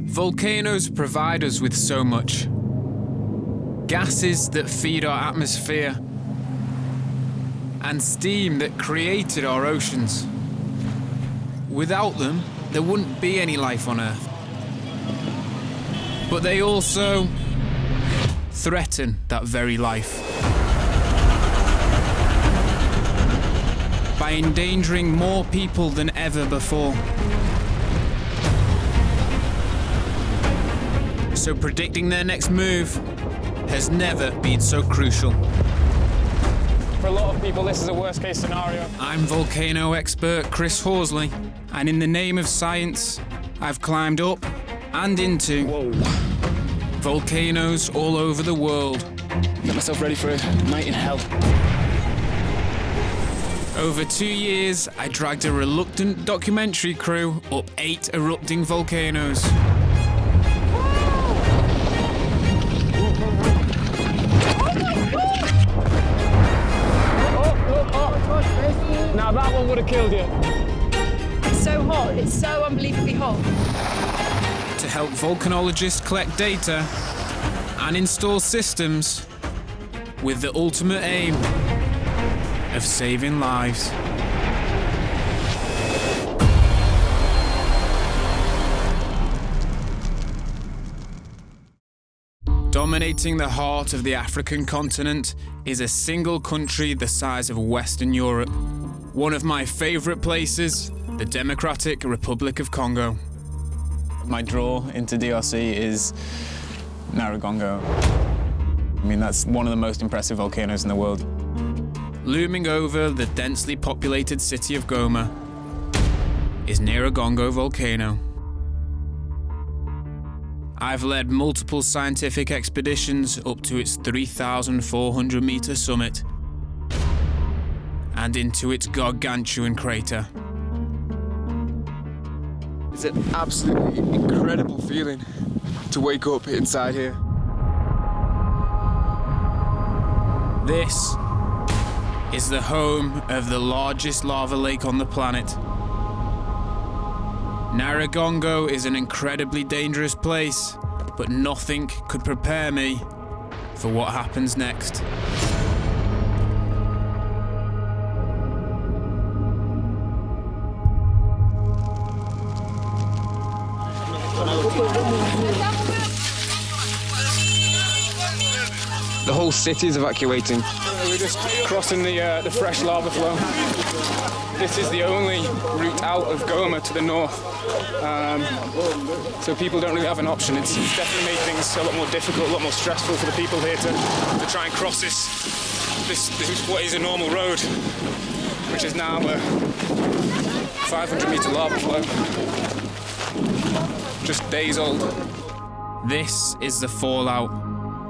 Volcanoes provide us with so much. Gases that feed our atmosphere, and steam that created our oceans. Without them, there wouldn't be any life on Earth. But they also threaten that very life. By endangering more people than ever before. So predicting their next move has never been so crucial. For a lot of people, this is a worst-case scenario. I'm volcano expert Chris Horsley, and in the name of science, I've climbed up and into volcanoes all over the world. Get myself ready for a night in hell. Over 2 years, I dragged a reluctant documentary crew up 8 erupting volcanoes. Now that one would have killed you. It's so hot, it's so unbelievably hot. To help volcanologists collect data and install systems with the ultimate aim of saving lives. Dominating the heart of the African continent is a single country the size of Western Europe. One of my favourite places, the Democratic Republic of Congo. My draw into DRC is Nyiragongo. I mean, that's one of the most impressive volcanoes in the world. Looming over the densely populated city of Goma is Nyiragongo volcano. I've led multiple scientific expeditions up to its 3,400 metre summit and into its gargantuan crater. It's an absolutely incredible feeling to wake up inside here. This is the home of the largest lava lake on the planet. Nyiragongo is an incredibly dangerous place, but nothing could prepare me for what happens next. The whole city is evacuating. We're just crossing the fresh lava flow. This is the only route out of Goma to the north. So people don't really have an option. It's definitely made things a lot more difficult, a lot more stressful for the people here to try and cross this what is a normal road, which is now a 500 metre lava flow. Just days old. This is the fallout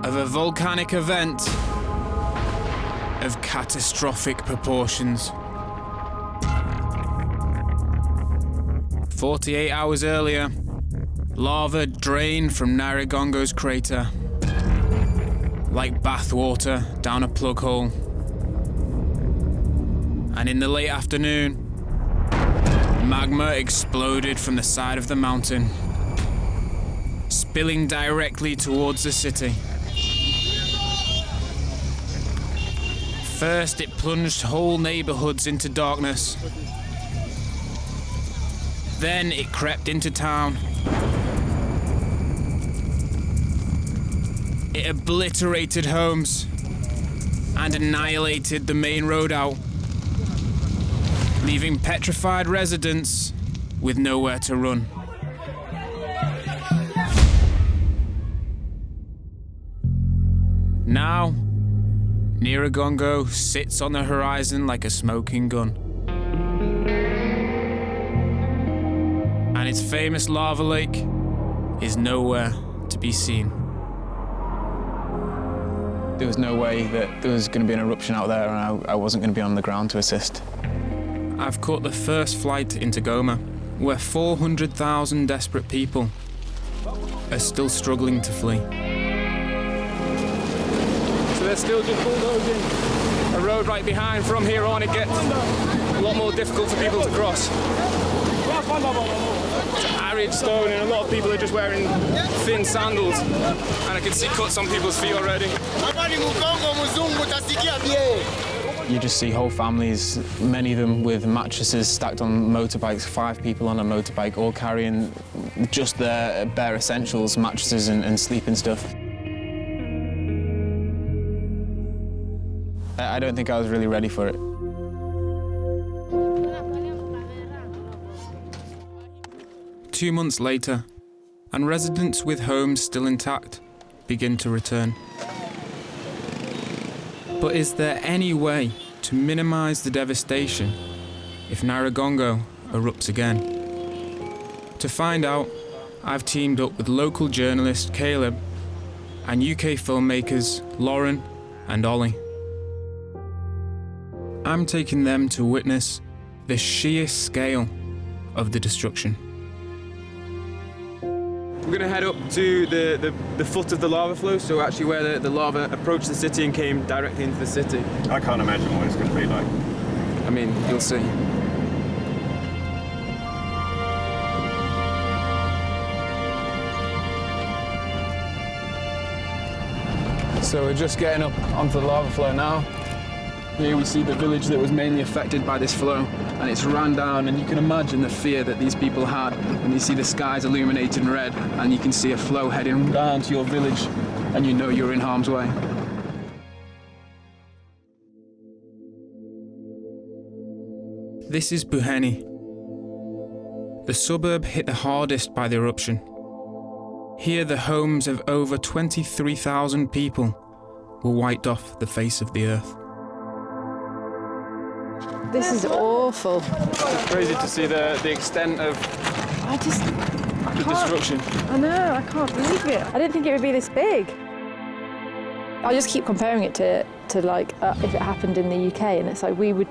of a volcanic event of catastrophic proportions. 48 hours earlier, lava drained from Nyiragongo's crater like bathwater down a plug hole. And in the late afternoon, magma exploded from the side of the mountain, spilling directly towards the city. First, it plunged whole neighborhoods into darkness. Then it crept into town. It obliterated homes and annihilated the main road out, leaving petrified residents with nowhere to run. Now, Nyiragongo sits on the horizon like a smoking gun. And its famous lava lake is nowhere to be seen. There was no way that there was going to be an eruption out there, and I wasn't going to be on the ground to assist. I've caught the first flight into Goma, where 400,000 desperate people are still struggling to flee. So they're still just bulldozing a road right behind. From here on, it gets a lot more difficult for people to cross. I carried stone, and a lot of people are just wearing thin sandals. And I can see cuts on people's feet already. You just see whole families, many of them with mattresses stacked on motorbikes, 5 people on a motorbike, all carrying just their bare essentials, mattresses and sleeping stuff. I don't think I was really ready for it. Two months later, and residents with homes still intact begin to return. But is there any way to minimise the devastation if Nyiragongo erupts again? To find out, I've teamed up with local journalist Caleb and UK filmmakers Lauren and Ollie. I'm taking them to witness the sheer scale of the destruction. We're going to head up to the foot of the lava flow, so actually where the lava approached the city and came directly into the city. I can't imagine what it's going to be like. I mean, you'll see. So we're just getting up onto the lava flow now. Here we see the village that was mainly affected by this flow, and it's ran down, and you can imagine the fear that these people had when you see the skies illuminated in red and you can see a flow heading down to your village and you know you're in harm's way. This is Buheni. The suburb hit the hardest by the eruption. Here the homes of over 23,000 people were wiped off the face of the earth. This is awful. It's crazy to see the extent of the destruction. I know, I can't believe it. I didn't think it would be this big. I just keep comparing it to like if it happened in the UK, and it's like we would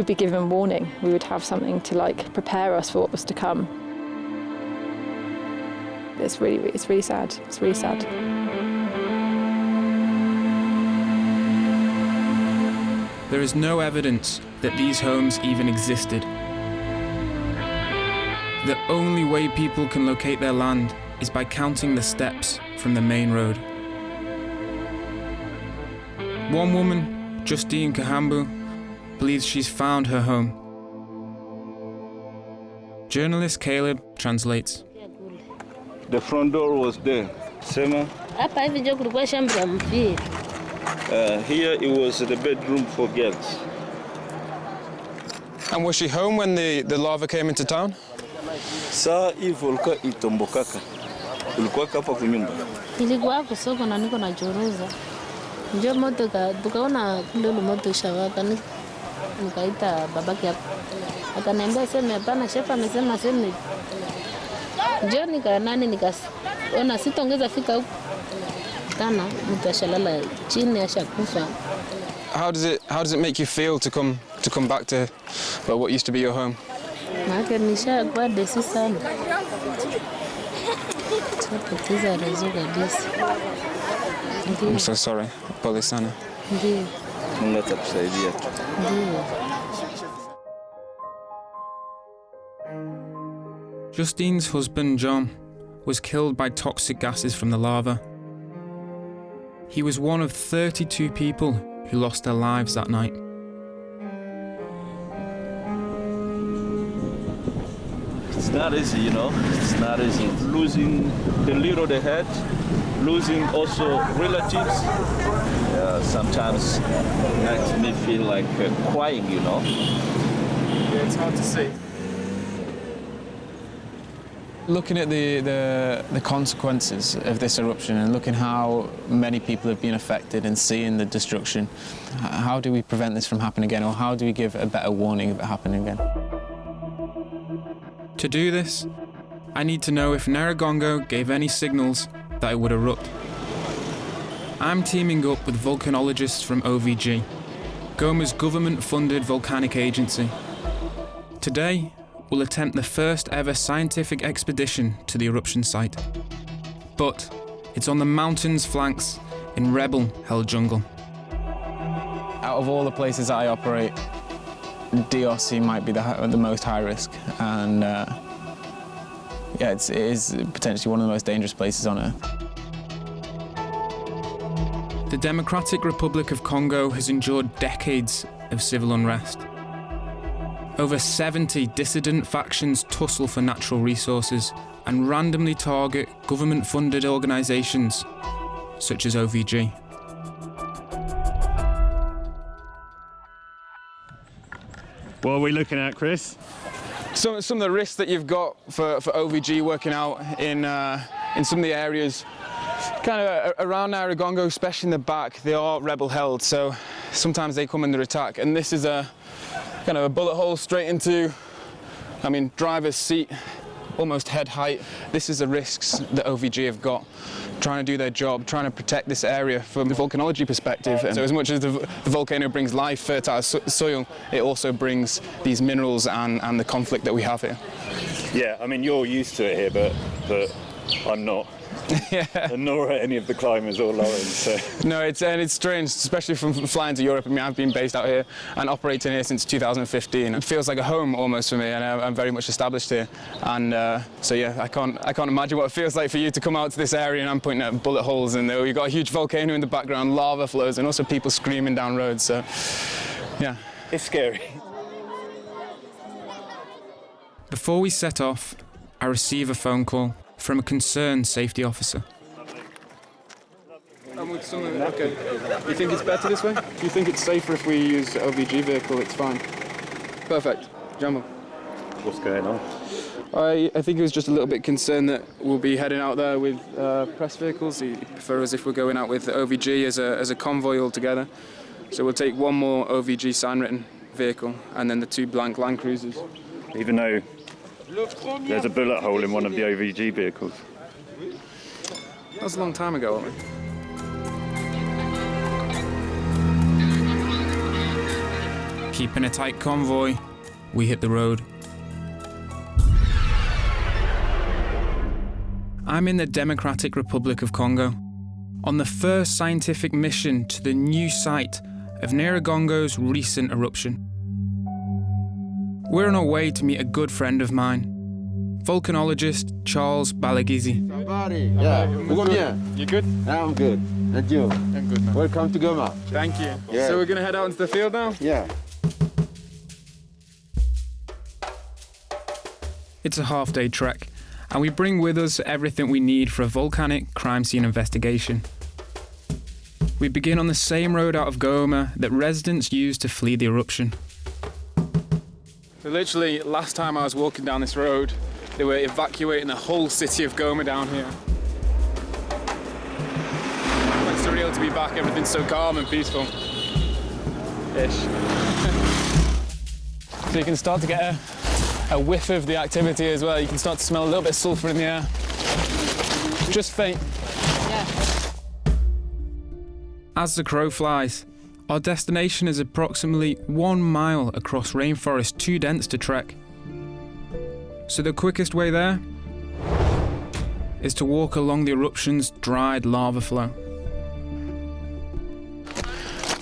be given warning. We would have something to like prepare us for what was to come. It's really sad. It's really sad. There is no evidence that these homes even existed. The only way people can locate their land is by counting the steps from the main road. One woman, Justine Kahambu, believes she's found her home. Journalist Caleb translates. The front door was there. Sema. Here it was the bedroom for girls. And was she home when the lava came into town? Saa hii volka itombokaka. Ulikuwa hapa kunyumba. Nilikuwa kusoko na niko na churuza. Ndio moto tukaona kule moto shawaka, nikaita babaki hapo. Akaniambia sema hapana, shefa amesema sema. Ndio nikaona sitaongeza fika huko. Kana mtu ashalala chini ashakufa. How does it make you feel to come back to what used to be your home? Maana nishakuwa desi sana. Tutapoteza rezo kabisa. I'm so sorry. Pole sana. Ndio. Mungu atakusaidia tu. Ndio. Justine's husband, John, was killed by toxic gases from the lava. He was one of 32 people who lost their lives that night. It's not easy, you know. It's not easy. Losing the little they had, losing also relatives. Sometimes makes me feel like crying, you know. Yeah, it's hard to see. Looking at the consequences of this eruption and looking how many people have been affected and seeing the destruction, how do we prevent this from happening again, or how do we give a better warning of it happening again? To do this, I need to know if Nyiragongo gave any signals that it would erupt. I'm teaming up with volcanologists from OVG, Goma's government-funded volcanic agency. Today, we'll attempt the first ever scientific expedition to the eruption site. But it's on the mountain's flanks in rebel-held jungle. Out of all the places that I operate, DRC might be the most high risk, and yeah, it is potentially one of the most dangerous places on Earth. The Democratic Republic of Congo has endured decades of civil unrest. Over 70 dissident factions tussle for natural resources and randomly target government-funded organisations such as OVG. What are we looking at, Chris? Some of the risks that you've got for OVG working out in some of the areas kind of around Nyiragongo, especially in the back, they are rebel-held, so sometimes they come under attack. And this is a kind of a bullet hole straight into, driver's seat, almost head height. This is the risks that OVG have got, trying to do their job, trying to protect this area from the volcanology perspective. And so as much as the volcano brings life, fertile soil, it also brings these minerals and the conflict that we have here. Yeah, you're used to it here, but I'm not. Yeah. And nor are any of the climbers or Lawrence. So. No, it's strange, especially from flying to Europe. I've been based out here and operating here since 2015. It feels like a home almost for me, and I'm very much established here. And so yeah, I can't imagine what it feels like for you to come out to this area and I'm pointing at bullet holes, and we've got a huge volcano in the background, lava flows, and also people screaming down roads. So yeah, it's scary. Before we set off, I receive a phone call from a concerned safety officer. Okay. You think it's better this way? Do you think it's safer if we use OVG vehicle? It's fine. Perfect. Jumbo. What's going on? I think he was just a little bit concerned that we'll be heading out there with press vehicles. He prefers if we're going out with OVG as a convoy altogether. So we'll take one more OVG sign-written vehicle and then the 2 blank Land Cruisers. Even though there's a bullet hole in one of the OVG vehicles. That was a long time ago, wasn't it? Keeping a tight convoy, we hit the road. I'm in the Democratic Republic of Congo, on the first scientific mission to the new site of Nyiragongo's recent eruption. We're on our way to meet a good friend of mine, volcanologist Charles Balagizi. Yeah, You good? I'm good. And you? I'm good, man. Welcome to Goma. Thank you. Yeah. So we're going to head out into the field now? Yeah. It's a half-day trek, and we bring with us everything we need for a volcanic crime scene investigation. We begin on the same road out of Goma that residents used to flee the eruption. So literally, last time I was walking down this road, they were evacuating the whole city of Goma down here. Quite surreal to be back, everything's so calm and peaceful. Ish. So you can start to get a whiff of the activity as well. You can start to smell a little bit of sulphur in the air. Just faint. Yeah. As the crow flies, our destination is approximately 1 mile across rainforest too dense to trek. So the quickest way there is to walk along the eruption's dried lava flow.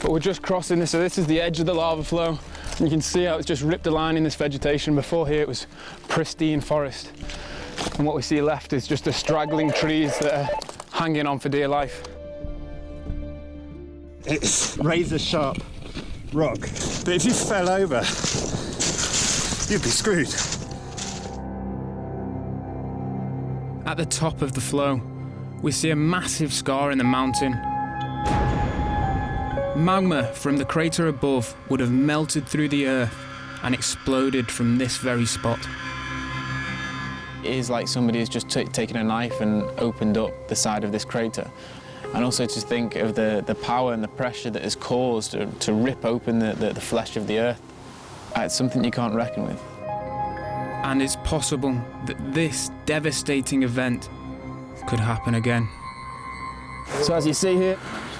But we're just crossing this, so this is the edge of the lava flow. And you can see how it's just ripped a line in this vegetation. Before here it was pristine forest. And what we see left is just the straggling trees that are hanging on for dear life. It's razor sharp rock, but if you fell over, you'd be screwed. At the top of the flow, we see a massive scar in the mountain. Magma from the crater above would have melted through the earth and exploded from this very spot. It is like somebody has just taken a knife and opened up the side of this crater. And also to think of the power and the pressure that is caused to rip open the flesh of the earth. It's something you can't reckon with. And it's possible that this devastating event could happen again. So as you see here,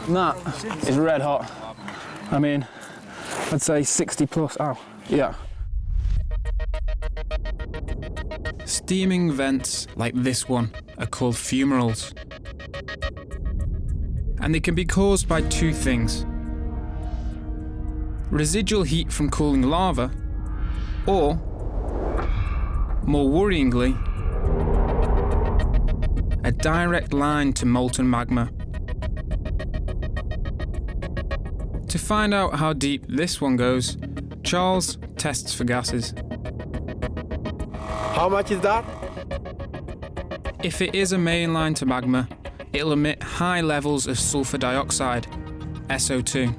that is red hot. I'd say 60 plus, yeah. Steaming vents like this one are called fumaroles. And they can be caused by 2 things: residual heat from cooling lava, or, more worryingly, a direct line to molten magma. To find out how deep this one goes, Charles tests for gases. How much is that? If it is a main line to magma, it'll emit high levels of sulfur dioxide, SO2.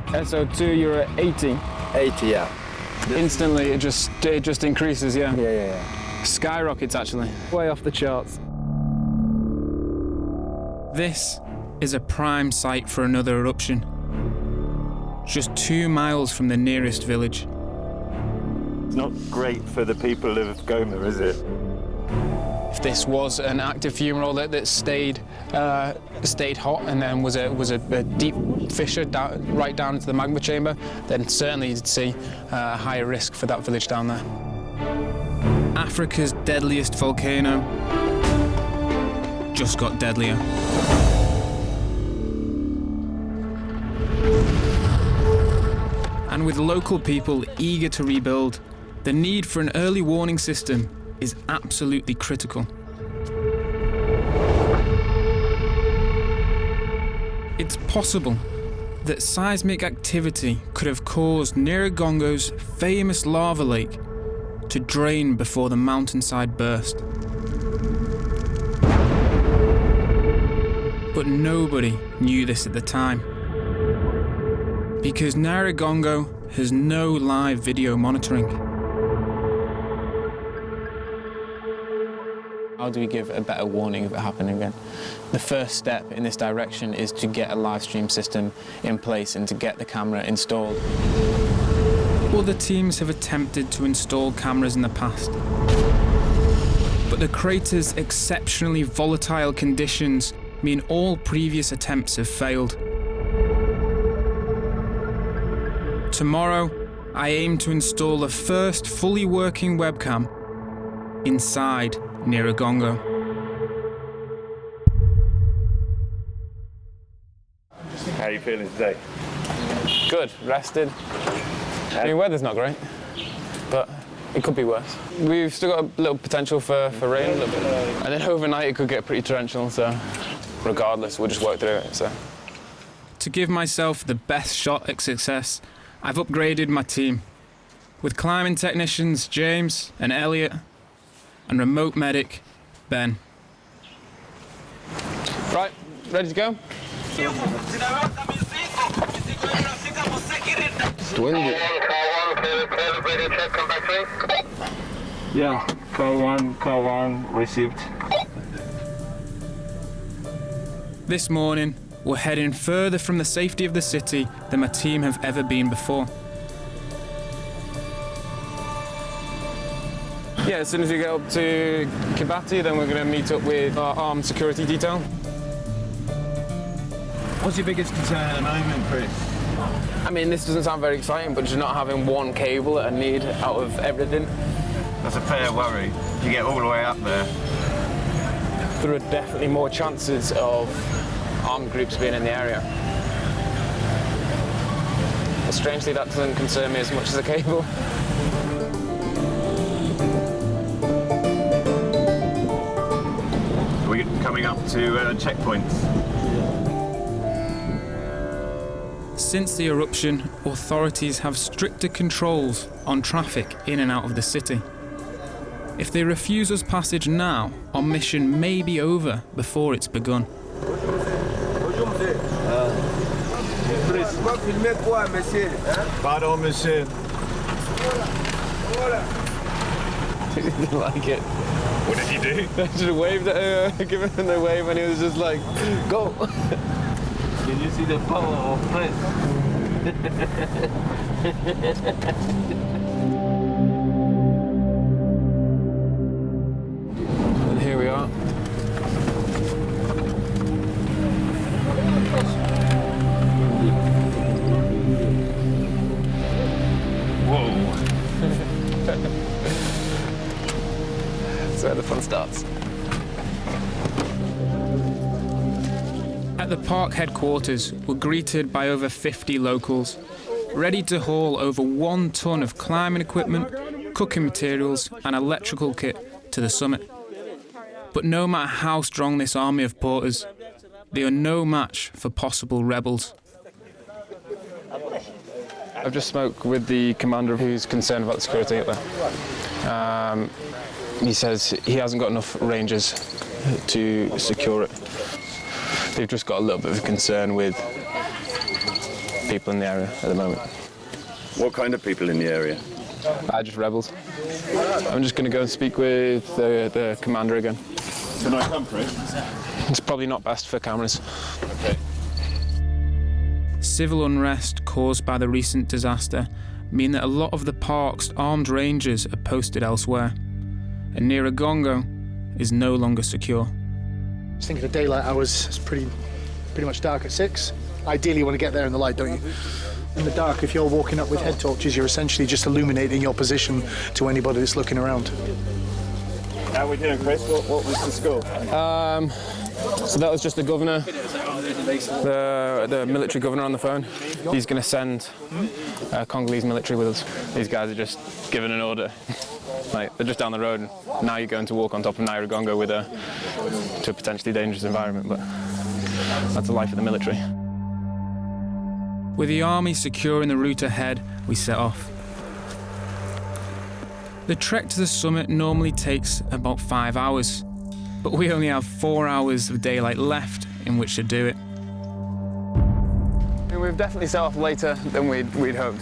SO2, you're at 80. 80, yeah. Instantly, it just increases, yeah. Yeah. Skyrockets, actually. Way off the charts. This is a prime site for another eruption. Just 2 miles from the nearest village. It's not great for the people of Goma, is it? If this was an active fumarole that stayed hot and then was a deep fissure right down into the magma chamber, then certainly you'd see a higher risk for that village down there. Africa's deadliest volcano just got deadlier. And with local people eager to rebuild, the need for an early warning system is absolutely critical. It's possible that seismic activity could have caused Nyiragongo's famous lava lake to drain before the mountainside burst. But nobody knew this at the time, because Nyiragongo has no live video monitoring. How do we give a better warning of it happening again? The first step in this direction is to get a live stream system in place and to get the camera installed. Other teams have attempted to install cameras in the past, but the crater's exceptionally volatile conditions mean all previous attempts have failed. Tomorrow, I aim to install the first fully working webcam inside Nyiragongo. How are you feeling today? Good, rested. I mean, weather's not great, but it could be worse. We've still got a little potential for rain, a little bit. And then overnight it could get pretty torrential, so regardless, we'll just work through it. So. To give myself the best shot at success, I've upgraded my team with climbing technicians James and Elliot and remote medic Ben. Right, ready to go? 20. Yeah, call one, received. This morning, we're heading further from the safety of the city than my team have ever been before. Yeah, as soon as we get up to Kibati, then we're going to meet up with our armed security detail. What's your biggest concern at the moment, Chris? I mean, this doesn't sound very exciting, but just not having one cable that I need out of everything. That's a fair worry. You get all the way up there. There are definitely more chances of armed groups being in the area. But strangely, that doesn't concern me as much as a cable. We're coming up to checkpoints. Since the eruption, authorities have stricter controls on traffic in and out of the city. If they refuse us passage now, our mission may be over before it's begun. Pardon, monsieur. He didn't like it. What did you do? I just waved at him, giving him the wave, and he was just like, go. Can you see the power of press? And here we are. Whoa. That's where the fun starts. At the park headquarters, we're greeted by over 50 locals, ready to haul over 1 ton of climbing equipment, cooking materials and electrical kit to the summit. But no matter how strong this army of porters, they are no match for possible rebels. I've just spoke with the commander who's concerned about the security up there. He says he hasn't got enough rangers to secure it. They've just got a little bit of a concern with people in the area at the moment. What kind of people in the area? Just rebels. I'm just going to go and speak with the commander again. Can I come, Chris? It's probably not best for cameras. Okay. Civil unrest caused by the recent disaster mean that a lot of the park's armed rangers are posted elsewhere, and Nyiragongo is no longer secure. I was thinking the daylight hours, it's pretty much dark at 6. Ideally you want to get there in the light, don't you? In the dark, if you're walking up with head torches, you're essentially just illuminating your position to anybody that's looking around. How are we doing, Chris? What was the score? So that was just the governor, the military governor on the phone. He's going to send Congolese military with us. These guys are just given an order. Like, they're just down the road, and now you're going to walk on top of Nyiragongo to a potentially dangerous environment, but that's the life of the military. With the army securing the route ahead, we set off. The trek to the summit normally takes about 5 hours, but we only have 4 hours of daylight left in which to do it. We've definitely set off later than we'd hoped.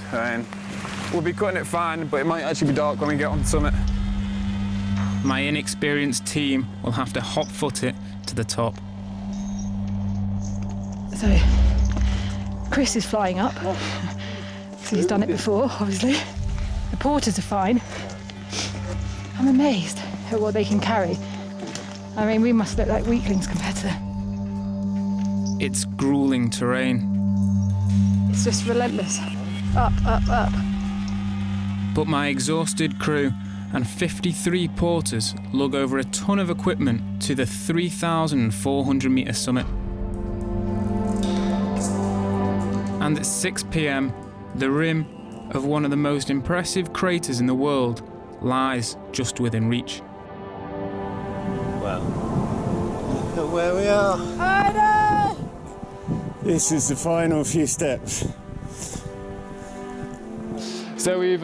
We'll be cutting it fine, but it might actually be dark when we get on the summit. My inexperienced team will have to hot-foot it to the top. So, Chris is flying up. So he's done it before, obviously. The porters are fine. I'm amazed at what they can carry. I mean, we must look like weaklings compared to them. It's grueling terrain. It's just relentless. Up, up, up. But my exhausted crew and 53 porters lug over a ton of equipment to the 3,400 metre summit. And at 6 p.m, the rim of one of the most impressive craters in the world lies just within reach. Well, look where we are. I know! This is the final few steps. So we've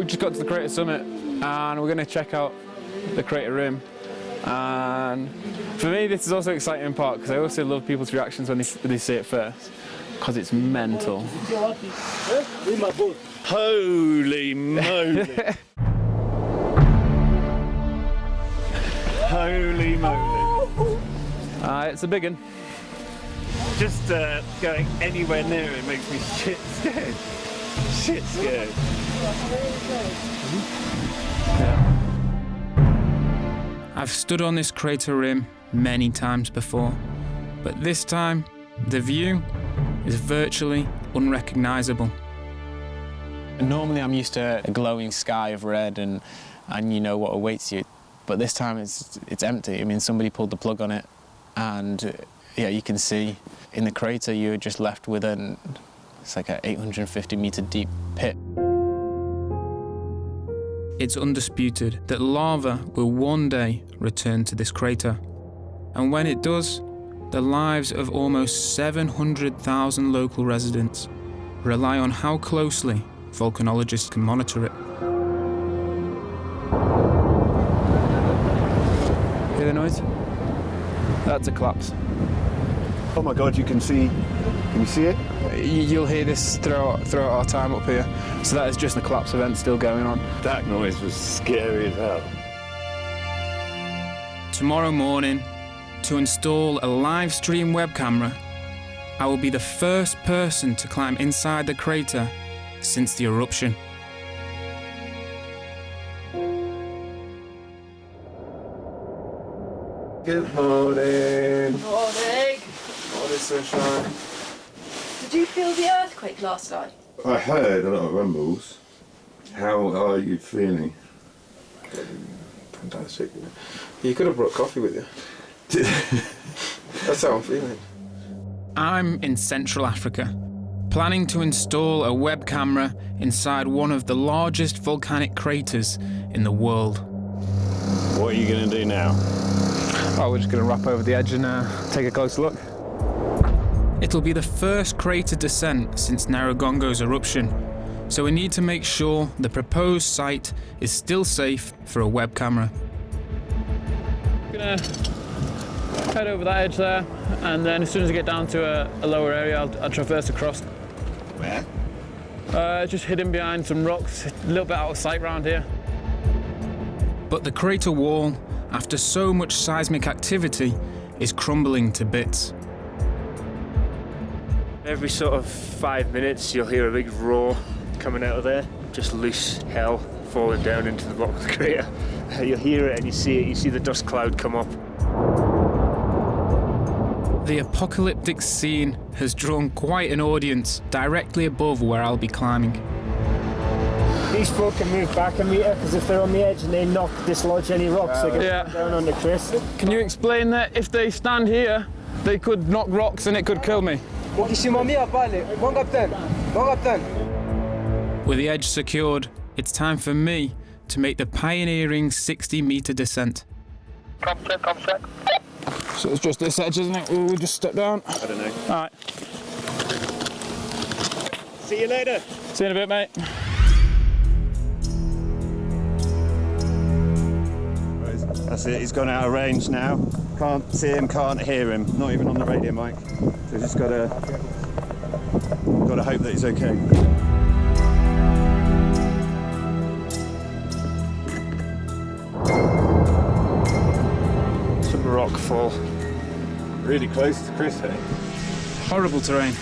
just got to the crater summit, and we're going to check out the crater rim. And for me, this is also an exciting part because I also love people's reactions when they see it first, because it's mental. Holy moly! Holy moly! It's a big one. Just going anywhere near it makes me shit scared. Shit scared. I've stood on this crater rim many times before, but this time the view is virtually unrecognisable. Normally I'm used to a glowing sky of red and you know what awaits you, but this time it's empty. I mean, somebody pulled the plug on it, and yeah, you can see in the crater you're just left with it's like an 850 metre deep pit. It's undisputed that lava will one day return to this crater, and when it does, the lives of almost 700,000 local residents rely on how closely volcanologists can monitor it. Hear the noise? That's a collapse. Oh my God, you can see it? You'll hear this throughout our time up here. So that is just the collapse event still going on. That noise was scary as hell. Tomorrow morning, to install a live stream web camera, I will be the first person to climb inside the crater since the eruption. Good morning. Morning. Morning, sunshine. Did you feel the earthquake last night? I heard a lot of rumbles. How are you feeling? Fantastic. You could have brought coffee with you. That's how I'm feeling. I'm in Central Africa, planning to install a web camera inside one of the largest volcanic craters in the world. What are you going to do now? Oh, we're just going to wrap over the edge and take a close look. It'll be the first crater descent since Nyiragongo's eruption, so we need to make sure the proposed site is still safe for a web camera. Gonna head over that edge there, and then as soon as I get down to a lower area, I'll traverse across. Where? Just hidden behind some rocks, a little bit out of sight round here. But the crater wall, after so much seismic activity, is crumbling to bits. Every sort of 5 minutes you'll hear a big roar coming out of there. Just loose hell falling down into the bottom of the crater. You'll hear it and you see it, you see the dust cloud come up. The apocalyptic scene has drawn quite an audience directly above where I'll be climbing. These folk can move back a metre because if they're on the edge and they dislodge any rocks, they can put down on the crest. Can you explain that if they stand here, they could knock rocks and it could kill me? With the edge secured, it's time for me to make the pioneering 60-metre descent. So it's just this edge, isn't it? We'll just step down. I don't know. All right. See you later. See you in a bit, mate. That's it, he's gone out of range now. Can't see him, can't hear him, not even on the radio mic. So just gotta hope that he's okay. Some rock fall. Really close to Chris, eh? Horrible terrain.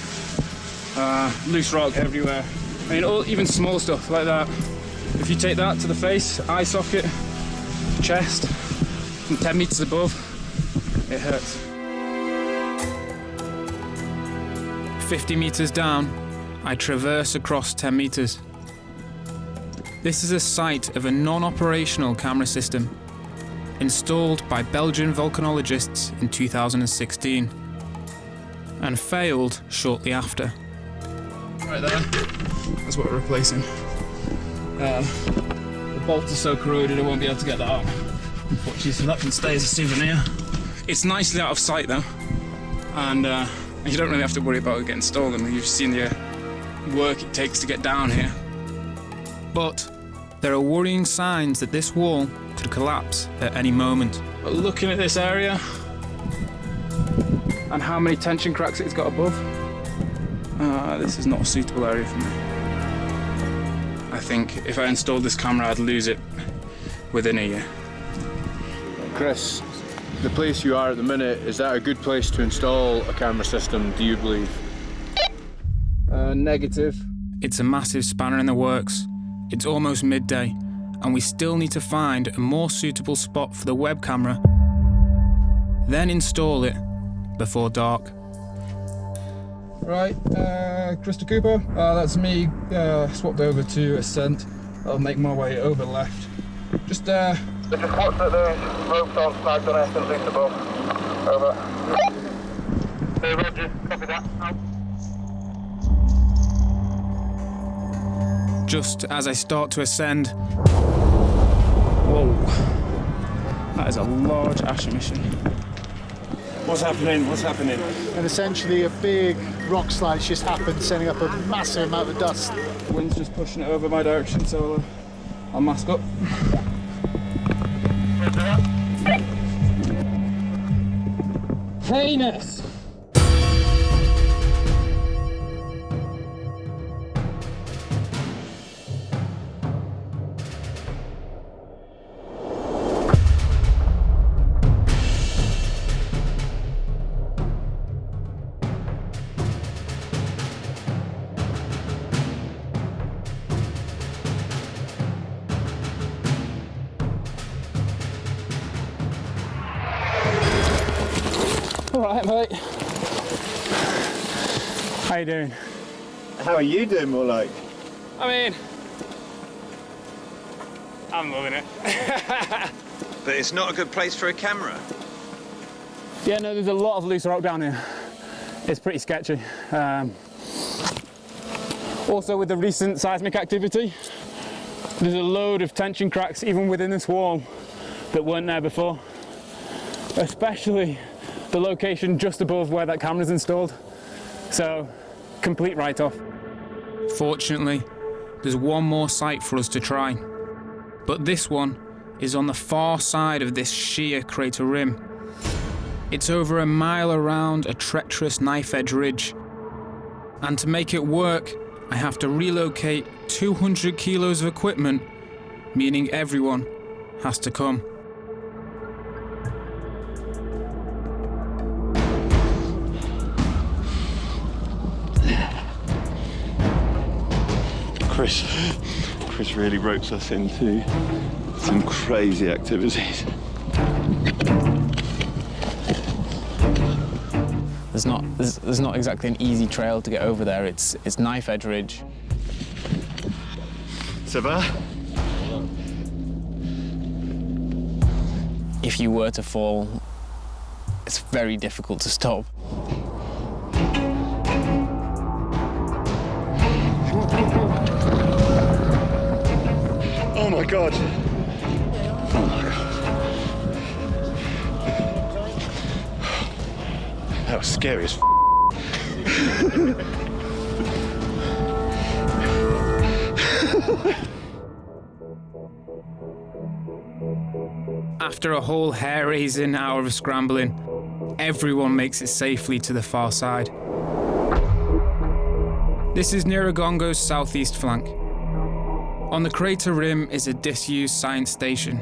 Loose rock everywhere. I mean, even small stuff like that. If you take that to the face, eye socket, chest, from 10 metres above, it hurts. 50 metres down, I traverse across 10 metres. This is a site of a non-operational camera system, installed by Belgian volcanologists in 2016, and failed shortly after. Right there, that's what we're replacing. The bolt is so corroded I won't be able to get that out. Unfortunately, so that can stay as a souvenir. It's nicely out of sight though, and you don't really have to worry about it getting stolen. You've seen the work it takes to get down here. But there are worrying signs that this wall could collapse at any moment. But looking at this area and how many tension cracks it's got above, this is not a suitable area for me. I think if I installed this camera, I'd lose it within a year. Chris, the place you are at the minute, is that a good place to install a camera system, do you believe? Negative. It's a massive spanner in the works. It's almost midday, and we still need to find a more suitable spot for the web camera, then install it before dark. Right, Krista Cooper, that's me swapped over to Ascent. I'll make my way over left. Just This is what's at the ropes on snagged on Ascent least above. Over. Hey, Roger, copy that. Out. Just as I start to ascend, whoa, that is a large ash emission. What's happening? What's happening? And essentially a big rock slide just happened, sending up a massive amount of dust. The wind's just pushing it over my direction, so I'll mask up. Heinous! All right, mate. How you doing? How are you doing, more like? I mean, I'm loving it. But it's not a good place for a camera. Yeah, no, there's a lot of loose rock down here. It's pretty sketchy. Also, with the recent seismic activity, there's a load of tension cracks even within this wall, that weren't there before, especially the location just above where that camera's installed. So, complete write-off. Fortunately, there's one more site for us to try, but this one is on the far side of this sheer crater rim. It's over a mile around a treacherous knife-edge ridge, and to make it work, I have to relocate 200 kilos of equipment, meaning everyone has to come. Chris really ropes us into some crazy activities. There's not exactly an easy trail to get over there. It's knife edge ridge. Ça va? If you were to fall, it's very difficult to stop. Oh my God. Oh my God. That was scary as f. After a whole hair-raising hour of scrambling, everyone makes it safely to the far side. This is Nyiragongo's southeast flank. On the crater rim is a disused science station,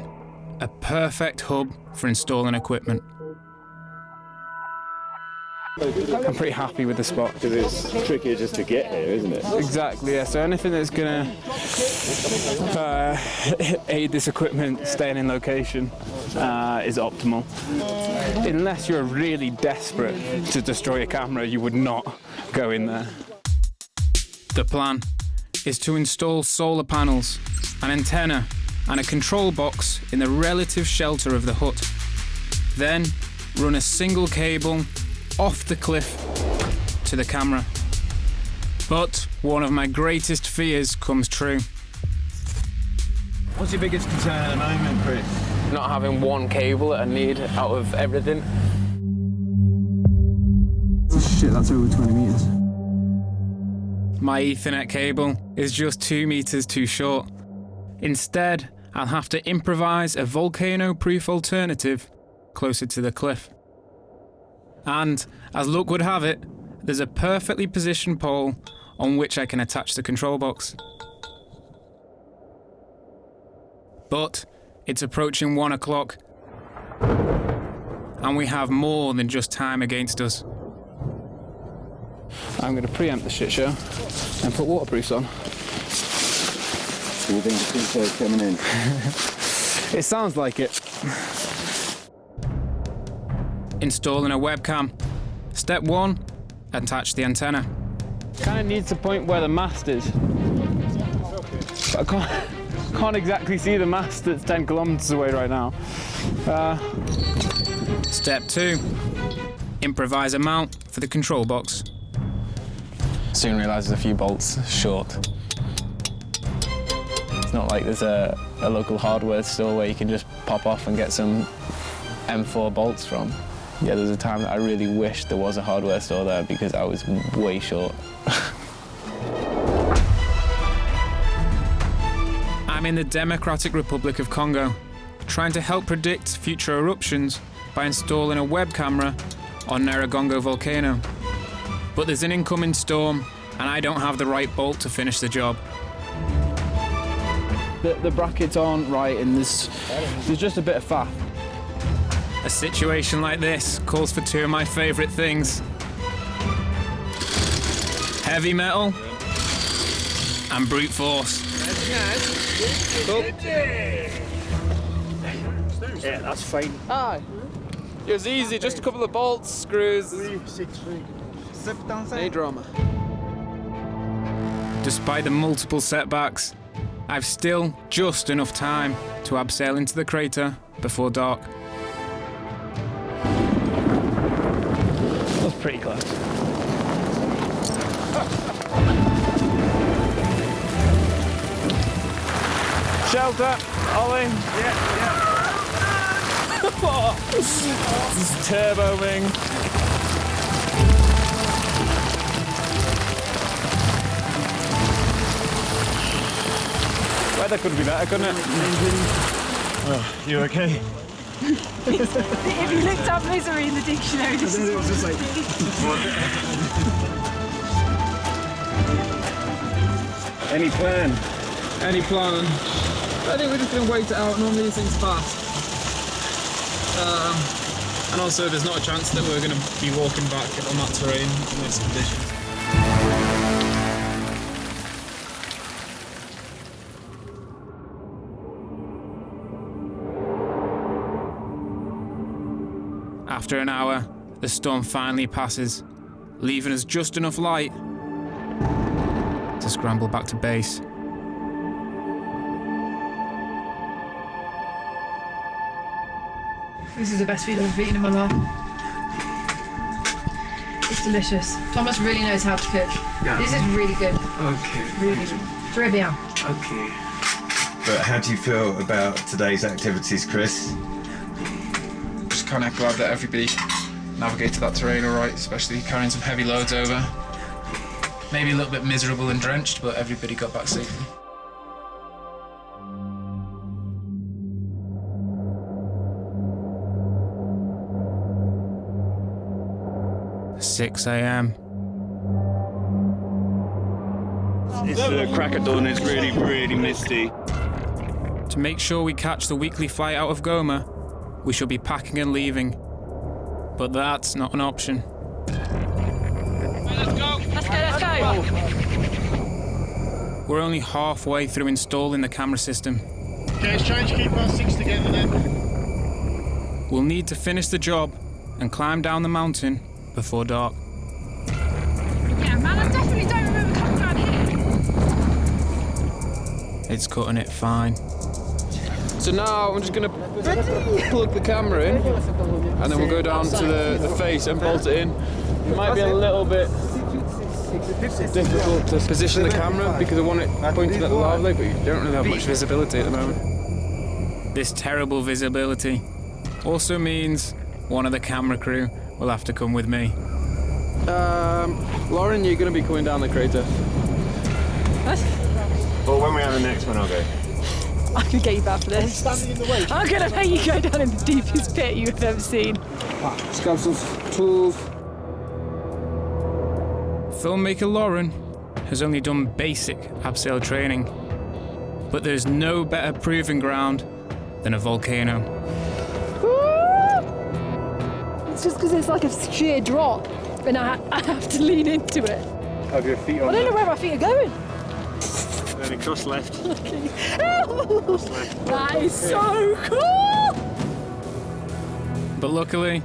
a perfect hub for installing equipment. I'm pretty happy with the spot. Because it's trickier just to get here, isn't it? Exactly, yeah. So anything that's going to aid this equipment staying in location is optimal. Unless you're really desperate to destroy a camera, you would not go in there. The plan is to install solar panels, an antenna, and a control box in the relative shelter of the hut. Then run a single cable off the cliff to the camera. But one of my greatest fears comes true. What's your biggest concern at the moment, Chris? Not having one cable that I need out of everything. Shit, that's over 20 meters. My Ethernet cable is just 2 meters too short. Instead, I'll have to improvise a volcano-proof alternative closer to the cliff. And, as luck would have it, there's a perfectly positioned pole on which I can attach the control box. But it's approaching 1 o'clock, and we have more than just time against us. I'm going to preempt the shit show and put waterproofs on. Do you think the PK's coming in? It sounds like it. Installing a webcam. Step 1, attach the antenna. Kind of needs to point where the mast is. But I can't exactly see the mast that's 10 kilometers away right now. Step 2, improvise a mount for the control box. Soon realised there's a few bolts short. It's not like there's a local hardware store where you can just pop off and get some M4 bolts from. Yeah, there was a time that I really wished there was a hardware store there because I was way short. I'm in the Democratic Republic of Congo, trying to help predict future eruptions by installing a web camera on Nyiragongo volcano. But there's an incoming storm, and I don't have the right bolt to finish the job. The brackets aren't right, and there's just a bit of faff. A situation like this calls for 2 of my favourite things. Heavy metal and brute force. Yeah, that's fine. Aye. It was easy, just a couple of bolts, screws. No drama. Despite the multiple setbacks, I've still just enough time to abseil into the crater before dark. That was pretty close. Shelter, Ollie. Yeah. Oh, this is turbo wing. Weather could be better, couldn't it? Oh, you okay? If you looked up misery in the dictionary, this is what just like. Any plan? Any plan? I think we're just going to wait it out. Normally these things pass. And also there's not a chance that we're going to be walking back on that terrain in those conditions. After an hour, the storm finally passes, leaving us just enough light to scramble back to base. This is the best food I've ever eaten in my life. It's delicious. Thomas really knows how to cook. Yeah. This is really good. Okay. Really good. Très bien. Okay. But how do you feel about today's activities, Chris? Just kind of glad that everybody navigated that terrain all right, especially carrying some heavy loads over. Maybe a little bit miserable and drenched, but everybody got back safely. "6 a.m. It's crack of dawn, it's really, really misty. To make sure we catch the weekly flight out of Goma, we should be packing and leaving. But that's not an option. Let's go. We're only halfway through installing the camera system. Okay, let's try and keep our 6 together then. We'll need to finish the job and climb down the mountain before dark. Yeah, man, I definitely don't remember coming down here. It's cutting it fine. So now I'm just going to plug the camera in, and then we'll go down to the face and bolt it in. It might be a little bit difficult to position the camera because I want it pointed at the lava lake, but you don't really have much visibility at the moment. This terrible visibility also means one of the camera crew will have to come with me. Lauren, you're going to be coming down the crater. Well, when we have the next one, I'll go. I can get you back for this. Standing in the way. I'm going to make you go down in the deepest pit you've ever seen. Let's grab some tools. Filmmaker Lauren has only done basic abseil training, but there's no better proving ground than a volcano. It's just because it's like a sheer drop, and I have to lean into it. Have your feet on. I don't know where my feet are going. Then cross left. Okay. That is so cool! But luckily,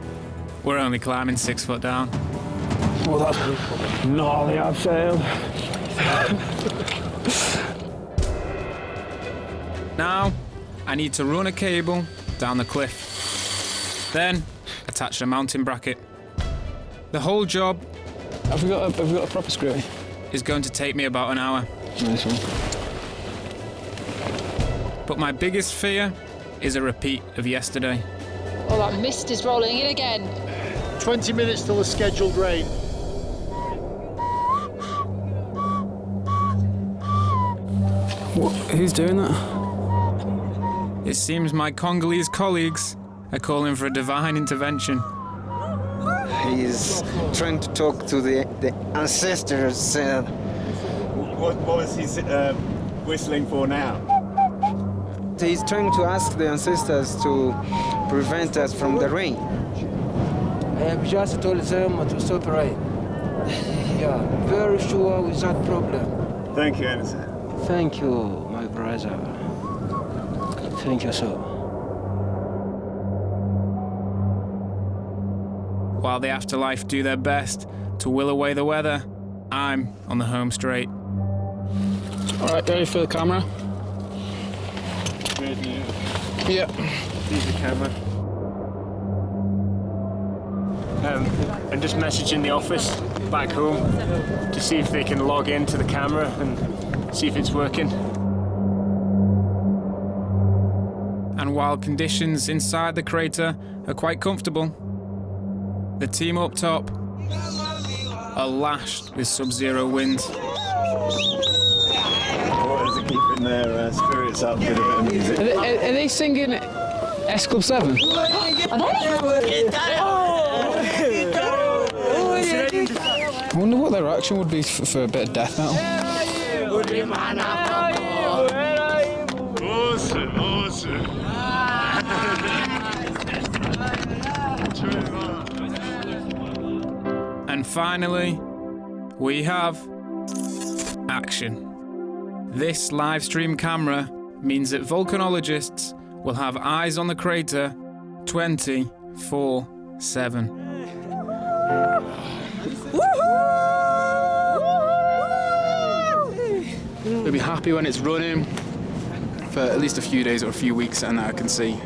we're only climbing 6 foot down. Well, that's gnarly abseil. Now, I need to run a cable down the cliff. Then, attach a mounting bracket. The whole job Have we got a proper screw? is going to take me about an hour. Nice one. But my biggest fear is a repeat of yesterday. Oh, that mist is rolling in again. 20 minutes till the scheduled rain. Who's doing that? It seems my Congolese colleagues are calling for a divine intervention. He's trying to talk to the ancestors. What was he whistling for now? He's trying to ask the ancestors to prevent us from the rain. I have just told them to stop rain. Yeah, very sure without problem. Thank you, Anderson. Thank you, my brother. Thank you, sir. While the afterlife do their best to will away the weather, I'm on the home straight. All right, ready for the camera? Yeah. Here's the camera. I'm just messaging the office back home to see if they can log into the camera and see if it's working. And while conditions inside the crater are quite comfortable, the team up top are lashed with sub-zero winds. Boys are keeping their spirits up with a bit of music. Are they singing S Club 7? I wonder what their reaction would be for a bit of death metal. And finally, we have action. This live stream camera means that volcanologists will have eyes on the crater 24/7. We'll be happy when it's running for at least a few days or a few weeks, and I can see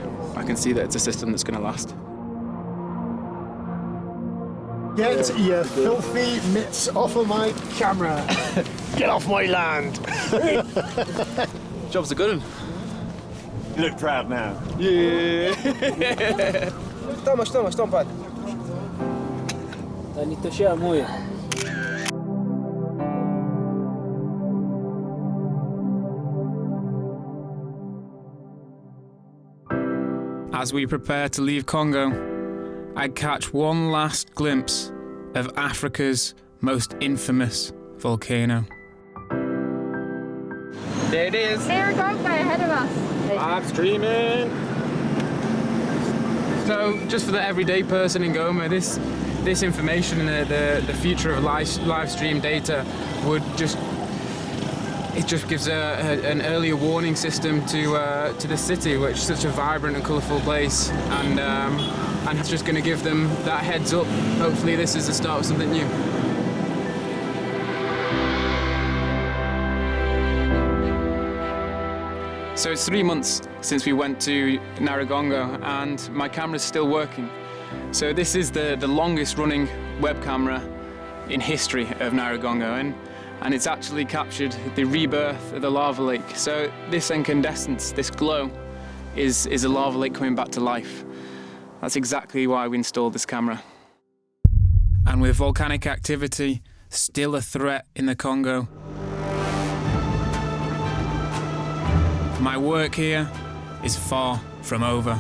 that it's a system that's going to last. Get your filthy mitts off of my camera. Get off my land. Job's a good one. You look proud now. Yeah. Toma, padre. Tanitoshea moja. As we prepare to leave Congo, I catch one last glimpse of Africa's most infamous volcano. There it is. Nyiragongo ahead of us. I'm streaming. So, just for the everyday person in Goma, this information and the future of live stream data would just gives an earlier warning system to the city, which is such a vibrant and colourful place, and it's just going to give them that heads up. Hopefully, this is the start of something new. So it's 3 months since we went to Nyiragongo, and my camera's still working. So this is the longest running web camera in history of Nyiragongo, and it's actually captured the rebirth of the lava lake. So this incandescence, this glow, is a lava lake coming back to life. That's exactly why we installed this camera. And with volcanic activity still a threat in the Congo, my work here is far from over.